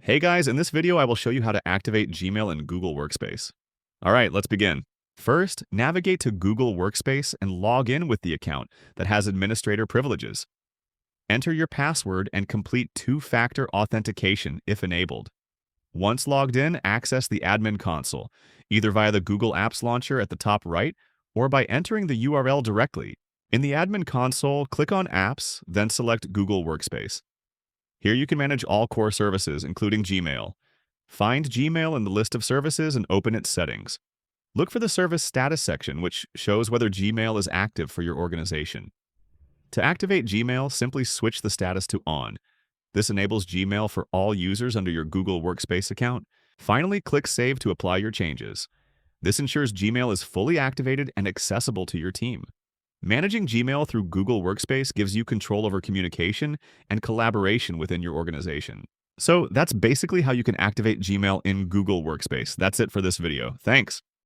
Hey guys, in this video I will show you how to activate Gmail in Google Workspace. Alright, let's begin. First, navigate to Google Workspace and log in with the account that has administrator privileges. Enter your password and complete two-factor authentication if enabled. Once logged in, access the admin console, either via the Google Apps Launcher at the top right or by entering the URL directly. In the admin console, click on Apps, then select Google Workspace. Here you can manage all core services, including Gmail. Find Gmail in the list of services and open its settings. Look for the service status section, which shows whether Gmail is active for your organization. To activate Gmail, simply switch the status to On. This enables Gmail for all users under your Google Workspace account. Finally, click Save to apply your changes. This ensures Gmail is fully activated and accessible to your team. Managing Gmail through Google Workspace gives you control over communication and collaboration within your organization. So that's basically how you can activate Gmail in Google Workspace. That's it for this video. Thanks.